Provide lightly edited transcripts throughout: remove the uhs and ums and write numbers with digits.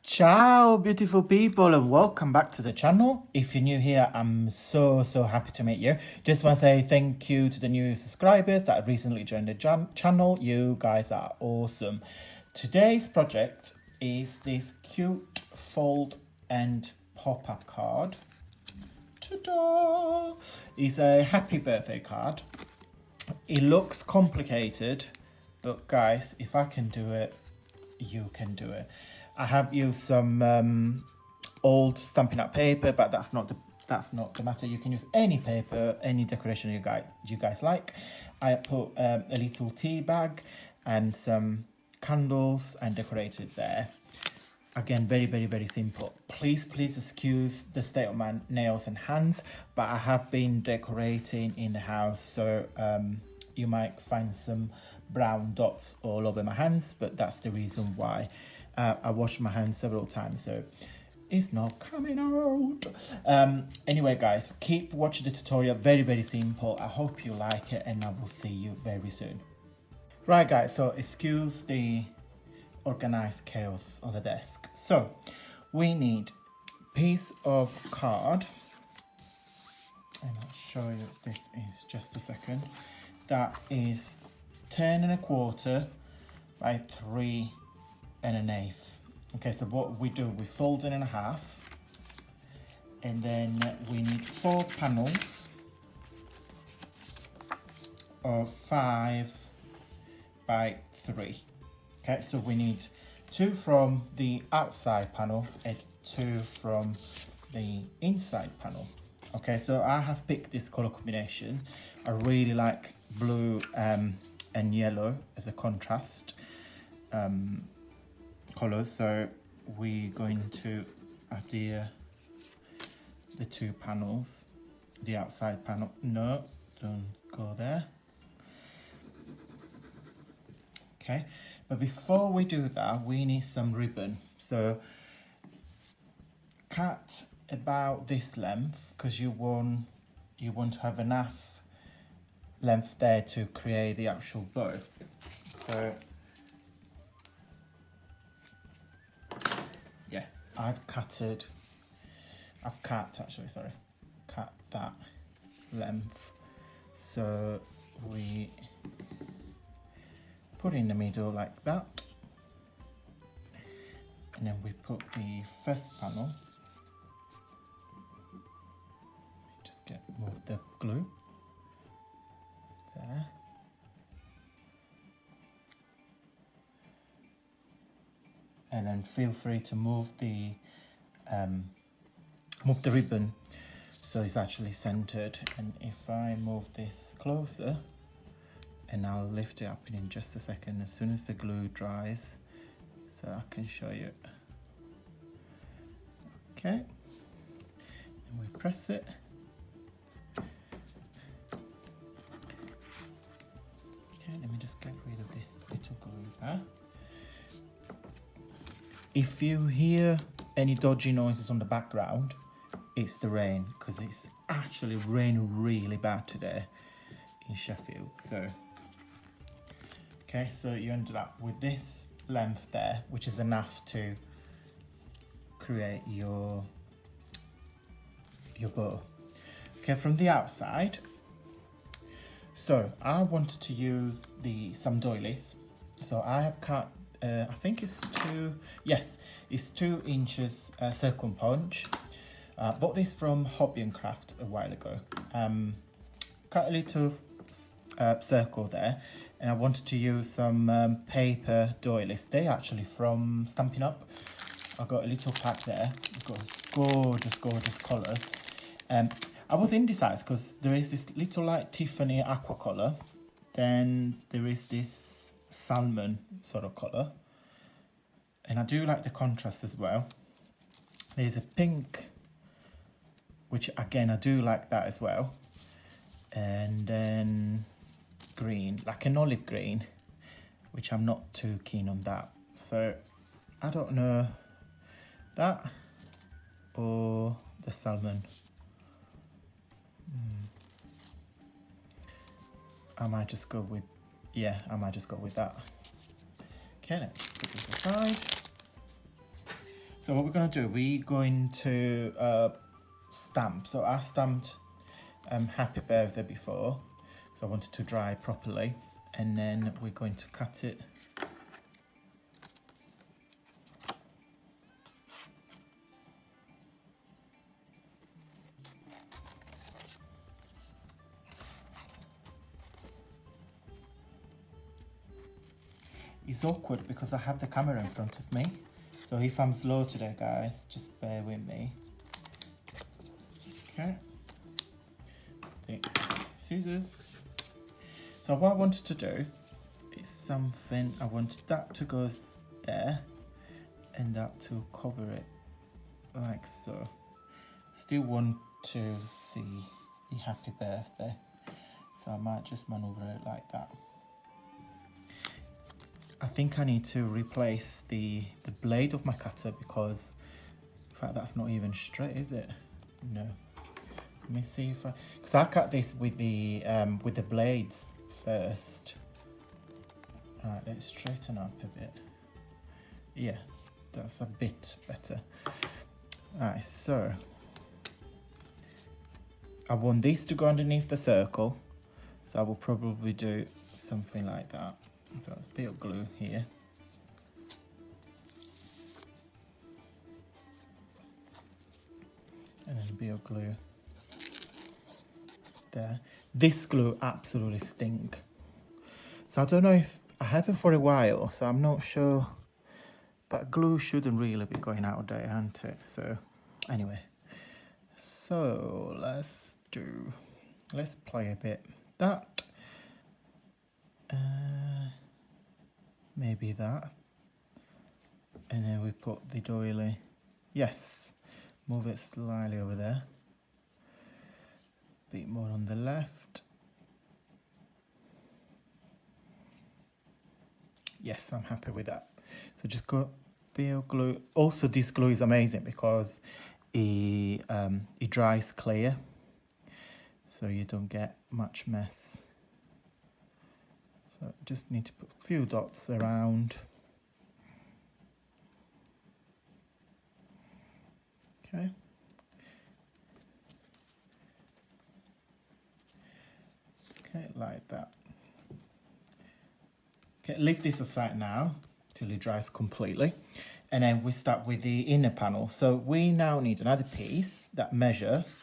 Ciao beautiful people and welcome back to the channel. If you're new here, I'm so happy to meet you. Just want to say thank you to the new subscribers that have recently joined the channel. You guys are awesome. Today's project is this cute fold and pop-up card. Ta-da! It's a happy birthday card. It looks complicated, but guys, if I can do it, you can do it. I have used some old Stampin' Up paper, but that's not the matter. You can use any paper, any decoration you guys like. I put a little tea bag and some candles and decorated there. Again, very simple. Please excuse the state of my nails and hands, but I have been decorating in the house, so you might find some brown dots all over my hands, but that's the reason why. I washed my hands several times, so it's not coming out. Anyway, guys, keep watching the tutorial. Very simple. I hope you like it, and I will see you very soon. Right, guys, so excuse the organized chaos on the desk. So we need piece of card, and I'll show you this is just a second. That is 10 1/4 by 3 1/8. Okay, so what we do, we fold it in half, and then we need 4 panels of 5 by 3. Okay, so we need 2 from the outside panel and 2 from the inside panel. Okay, so I have picked this color combination. I really like blue and yellow as a contrast colors, so we're going to have the 2 panels. The outside panel, no, don't go there. Okay, but before we do that, we need some ribbon. So cut about this length, because you want to have enough length there to create the actual bow. So yeah, I've cut that length. So we put in the middle like that, and then we put the first panel. Just move the glue there. And then feel free to move the ribbon so it's actually centered. And if I move this closer, and I'll lift it up in just a second as soon as the glue dries, so I can show you. Okay, and we press it. Okay, let me just get rid of this little glue there. If you hear any dodgy noises on the background, it's the rain, because it's actually raining really bad today in Sheffield. So okay, so you ended up with this length there, which is enough to create your bow. Okay, from the outside, so I wanted to use some doilies. So I have cut, I think it's 2 inches circle punch. Bought this from Hobby and Craft a while ago. Cut a little circle there, and I wanted to use some paper doilies. They're actually from Stampin' Up. I got a little pack there. I've got gorgeous colours. I was indecisive because there is this little like Tiffany aqua colour, then there is this salmon sort of colour, and I do like the contrast as well. There's a pink, which again I do like that as well, and then green, like an olive green, which I'm not too keen on that. So I don't know, that or the salmon. I might just go with that. Okay, let's put this aside. So what we're going to do, we're going to stamp. So I stamped happy birthday before, so I wanted to dry properly, and then we're going to cut it. It's awkward because I have the camera in front of me, so if I'm slow today, guys, just bear with me. Okay, the scissors. So what I wanted to do is something, I wanted that to go there and that to cover it like so. Still want to see the happy birthday, so I might just maneuver it like that. I think I need to replace the blade of my cutter because, in fact, that's not even straight, is it? No. Let me see if because I cut this with the blades first. Right, let's straighten up a bit. Yeah, that's a bit better. Right, so I want this to go underneath the circle, so I will probably do something like that. So a bit of glue here. And then a bit of glue there. This glue absolutely stinks. So I don't know if I have it for a while, so I'm not sure. But glue shouldn't really be going out of date, hasn't it? So anyway. So let's play a bit. That. Maybe that, and then we put the doily. Yes, move it slightly over there. Bit more on the left. Yes, I'm happy with that. So just go bio glue. Also, this glue is amazing because it dries clear, so you don't get much mess. So just need to put a few dots around. Okay. Okay, like that. Okay, leave this aside now till it dries completely. And then we start with the inner panel. So we now need another piece that measures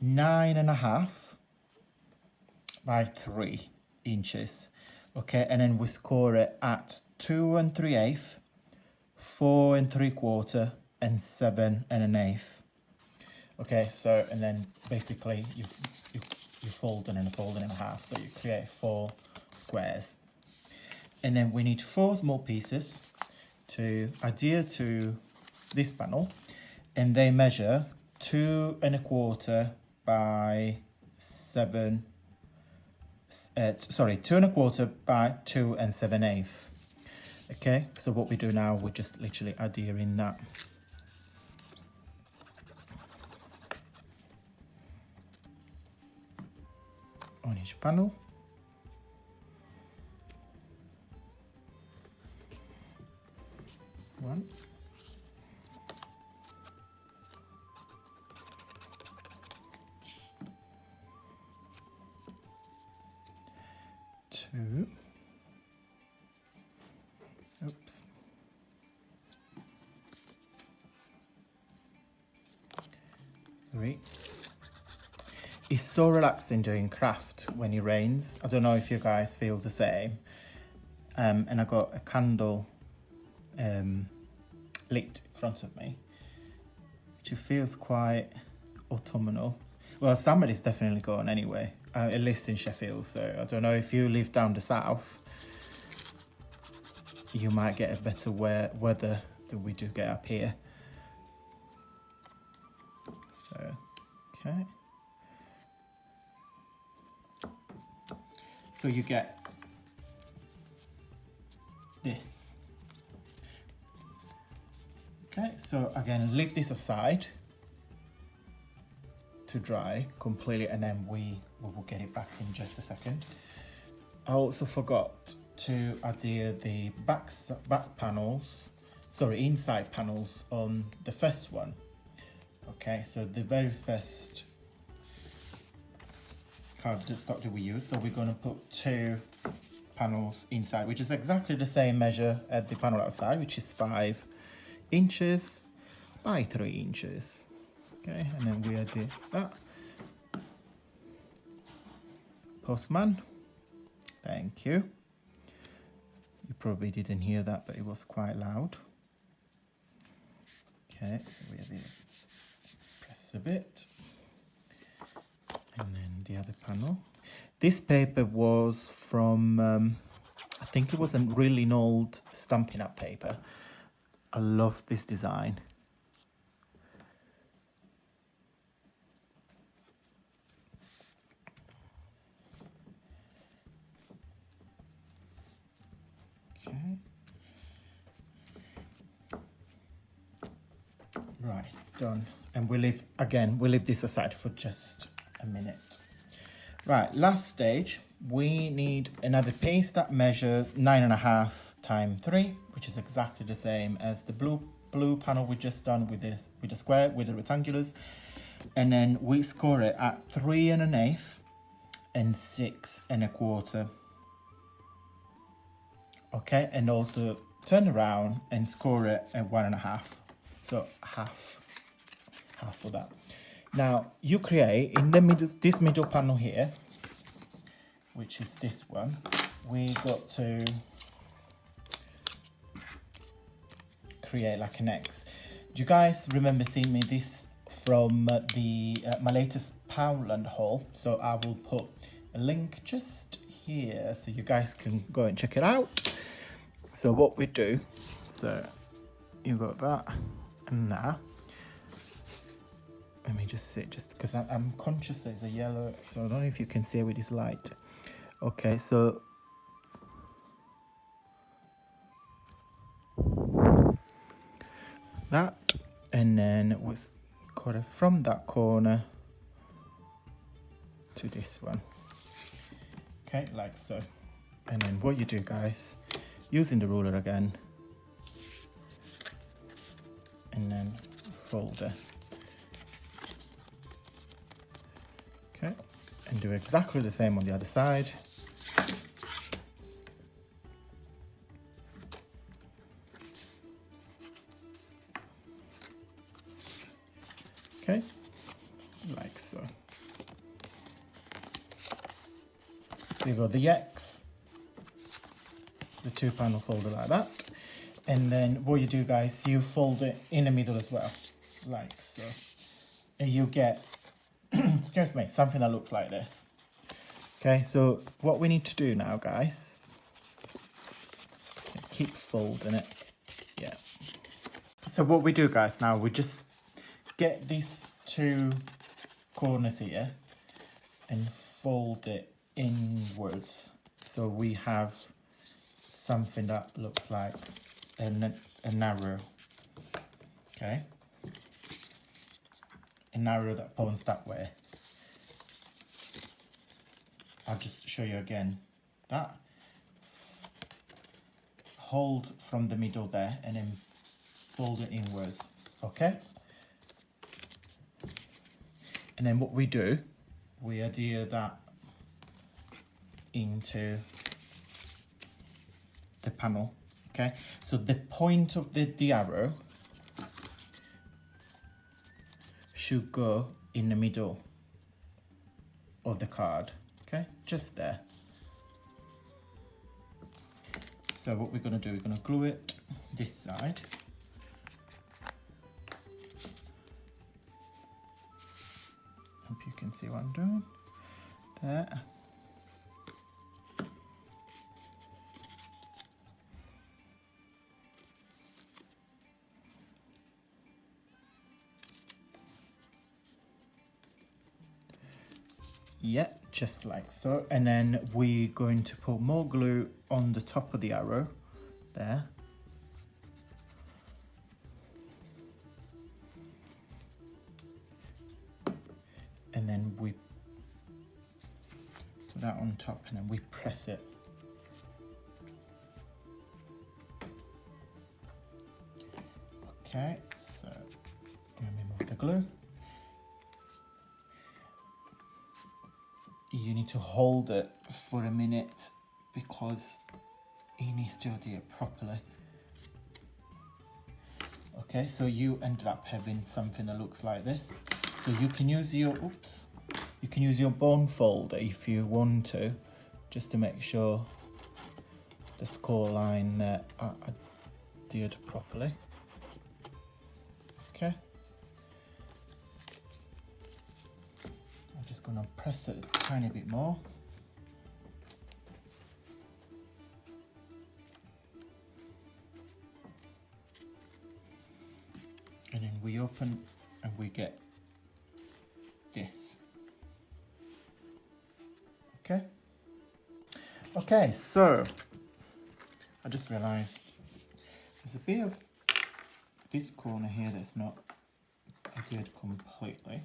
9.5 by 3 inches. Okay, and then we score it at 2 3/8, 4 3/4, and 7 1/8. Okay, so and then basically you fold it and fold it in half, so you create 4 squares. And then we need 4 small pieces to adhere to this panel, and they measure 2 1/4 by 7. 2 1/4 by 2 7/8. Okay, so what we do now, we're just literally adhering that. On each panel. One. 2. Oops. 3. It's so relaxing doing craft when it rains. I don't know if you guys feel the same. And I got a candle lit in front of me, which feels quite autumnal. Well, summer is definitely gone anyway, at least in Sheffield. So I don't know if you live down the south, you might get a better weather than we do get up here. So, okay. So you get this. Okay, so again, leave this aside to dry completely, and then we will get it back in just a second. I also forgot to adhere the back panels inside panels on the first one. Okay, so the very first cardstock that we use, so we're going to put 2 panels inside, which is exactly the same measure as the panel outside, which is 5 inches by 3 inches. Okay, and then we did that. Postman, thank you. You probably didn't hear that, but it was quite loud. Okay, so we did press a bit, and then the other panel. This paper was from, I think it was a really old Stampin' Up paper. I love this design. Okay. Right, done. And we leave this aside for just a minute. Right, last stage, we need another piece that measures 9.5 times 3, which is exactly the same as the blue panel we just done with the square, with the rectangulars. And then we score it at 3 1/8 and 6 1/4. Okay, and also turn around and score it at 1 1/2. So half of that. Now you create in the middle, this middle panel here, which is this one, we got to create like an X. Do you guys remember seeing me this from my latest POUNDLAND haul? So I will put a link just here so you guys can go and check it out. So what we do, so you got that and that. Let me just see, just because I'm conscious there's a yellow, so I don't know if you can see it with this light. Okay, so that, and then we cut it from that corner to this one. Okay, like so. And then what you do, guys, using the ruler again, and then fold it. Okay, and do exactly the same on the other side. Okay, like so. So you got the X, the 2 panel folder like that. And then what you do, guys, you fold it in the middle as well, like so. And you get, excuse me, something that looks like this. Okay, so what we need to do now, guys, keep folding it, yeah. So what we do, guys, now we just get these 2 corners here and fold it inwards. So we have something that looks like an arrow, okay? An arrow that points that way. I'll just show you again. That. Hold from the middle there and then fold it inwards, okay? And then what we do, we adhere that into the panel, okay? So the point of the arrow should go in the middle of the card, okay? Just there. So what we're gonna do, we're gonna glue it this side. Hope you can see what I'm doing. There. Yeah, just like so. And then we're going to put more glue on the top of the arrow there. And then we put that on top and then we press it. Okay, so remove the glue. You need to hold it for a minute because it needs to adhere properly. Okay, so you ended up having something that looks like this. So you can use your, you can use your bone folder if you want to, just to make sure the score line are adhered properly. Okay. I'm just gonna press it a tiny bit more. And then we open and we get this. Okay. Okay, so I just realized there's a bit of this corner here that's not adhered completely.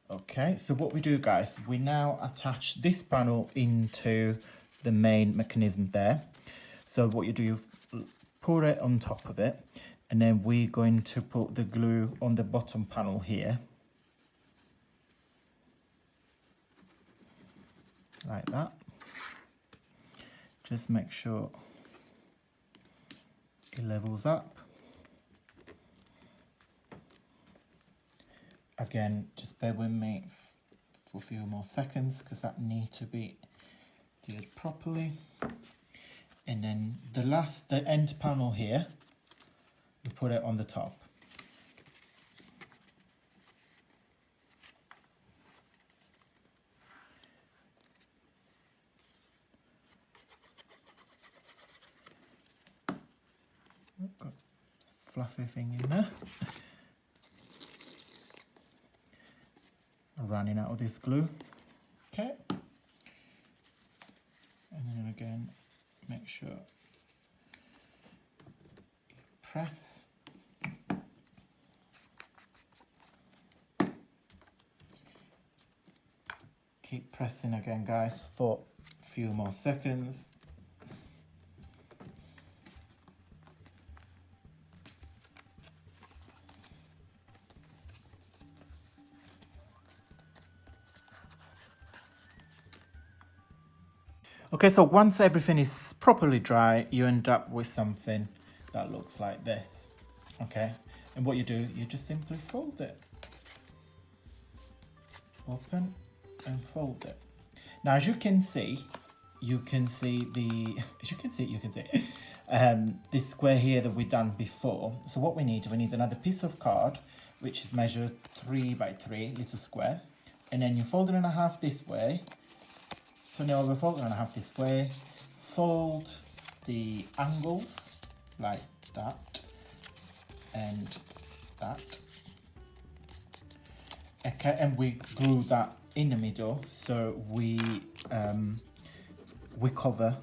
Okay, so what we do, guys, we now attach this panel into the main mechanism there. So what you do, you put it on top of it, and then we're going to put the glue on the bottom panel here. Like that. Just make sure it levels up. Again, just bear with me for a few more seconds because that needs to be adhered properly. And then the end panel here, we put it on the top. Got a fluffy thing in there. Running out of this glue. Okay. And then again, make sure you press. Keep pressing again, guys, for a few more seconds. Okay, so once everything is properly dry, you end up with something that looks like this. Okay, and what you do, you just simply fold it. Open and fold it. Now, as you can see this square here that we've done before. So what we need another piece of card, which is measured 3 by 3, little square. And then you fold it in half this way. So now we're folding in half this way. Fold the angles like that and that. Okay, and we glue that in the middle, so we cover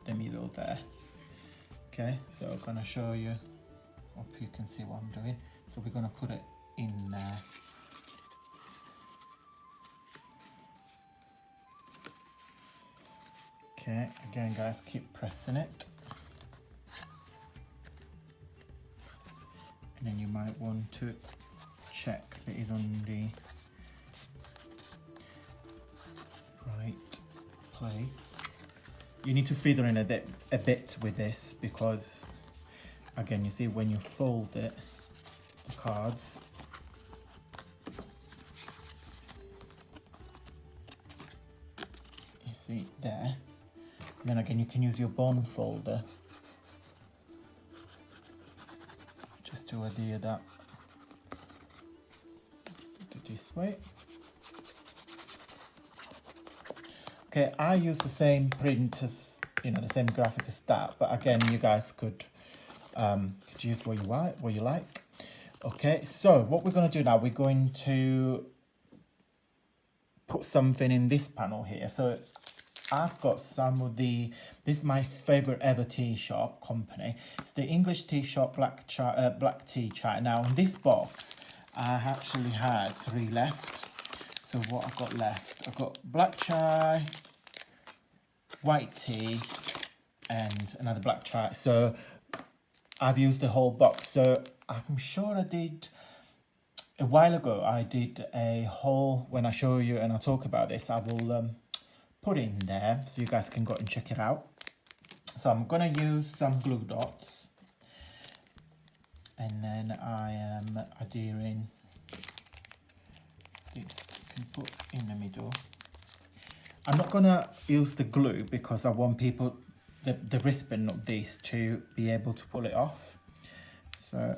the middle there. Okay, so I'm gonna show you. Hope you can see what I'm doing. So we're gonna put it in there. Okay, again, guys, keep pressing it. And then you might want to check that it's on the right place. You need to feather in a bit with this because, again, you see when you fold it, the cards, you see there. And then again, you can use your bond folder just to adhere that this way. Okay, I use the same print as, the same graphic as that, but again, you guys could use what you like. Okay, so what we're going to do now, we're going to put something in this panel here. So I've got some of this is my favorite ever tea shop company. It's the English tea shop black tea chai. Now in this box, I actually had 3 left. So what I've got left, I've got black chai, white tea and another black chai. So I've used the whole box. So I'm sure I did a while ago. I did a haul. When I show you and I talk about this, I will put it in there so you guys can go and check it out. So I'm gonna use some glue dots, and then I am adhering this. Can put in the middle. I'm not gonna use the glue because I want people, the wristband of this, to be able to pull it off. So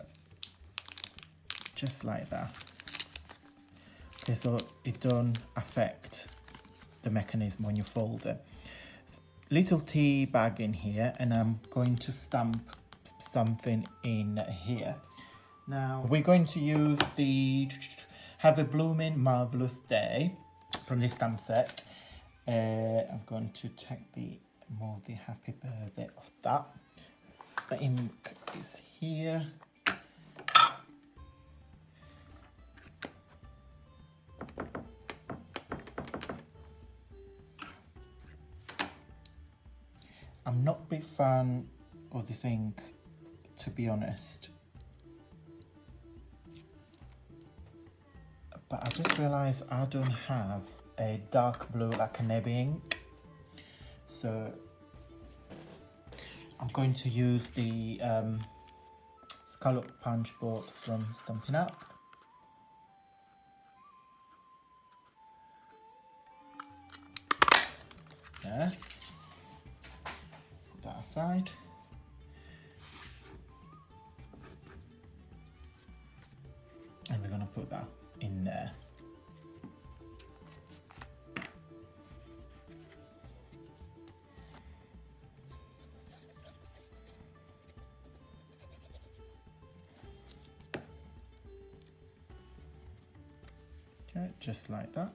just like that. Okay, so it don't affect the mechanism when you fold it. Little tea bag in here, and I'm going to stamp something in here. Now we're going to use the Have a Blooming Marvelous Day from this stamp set. I'm going to take move the happy birthday of that. The ink is here. I'm not a big fan of this ink, to be honest. But I just realised I don't have a dark blue like a navy ink. So I'm going to use the scallop punch board from Stampin' Up. There. Put that aside. And we're going to put that in there. Okay, just like that.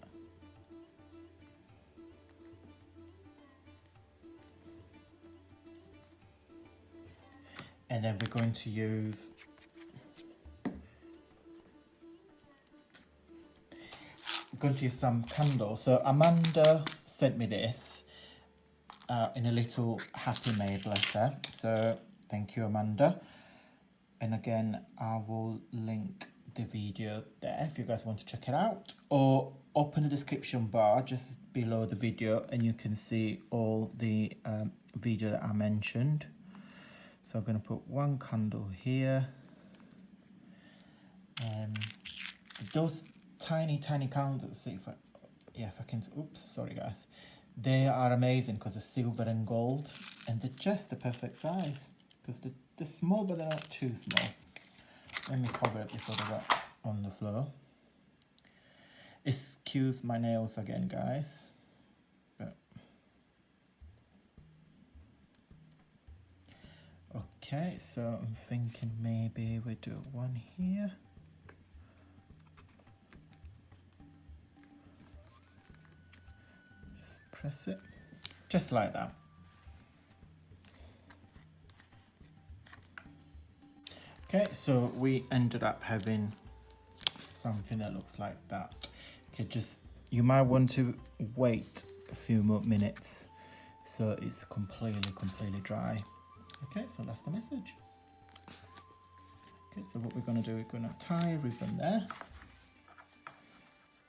And then we're going to use some candles. So Amanda sent me this in a little happy mail, bless her. So thank you, Amanda. And again, I will link the video there if you guys want to check it out, or open the description bar just below the video and you can see all the video that I mentioned. So I'm going to put one candle here. Those tiny candles, see if I can, oops, sorry guys, they are amazing because they're silver and gold, and they're just the perfect size because they're small but they're not too small. Let me cover it before they get on the floor. Excuse my nails again, guys. But okay, so I'm thinking maybe we do one here. Just press it, just like that. Okay, so we ended up having something that looks like that. Okay, just, you might want to wait a few more minutes so it's completely dry. Okay, so that's the message. Okay, so what we're going to do, we're going to tie a ribbon there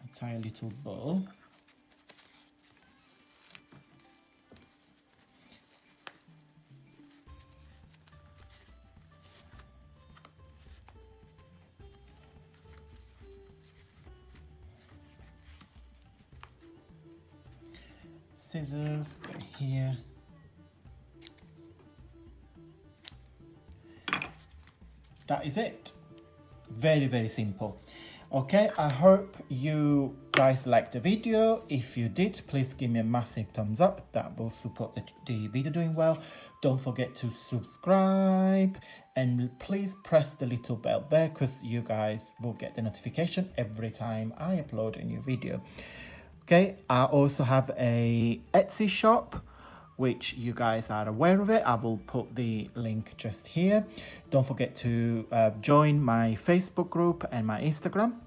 and tie a little bow. Scissors, they're here. That is it. Very simple. Okay, I hope you guys liked the video. If you did, please give me a massive thumbs up. That will support the video doing well. Don't forget to subscribe and please press the little bell there because you guys will get the notification every time I upload a new video. Okay, I also have a Etsy shop, which you guys are aware of it. I will put the link just here. Don't forget to join my Facebook group and my Instagram.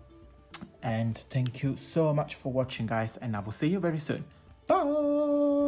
And thank you so much for watching, guys, and I will see you very soon. Bye!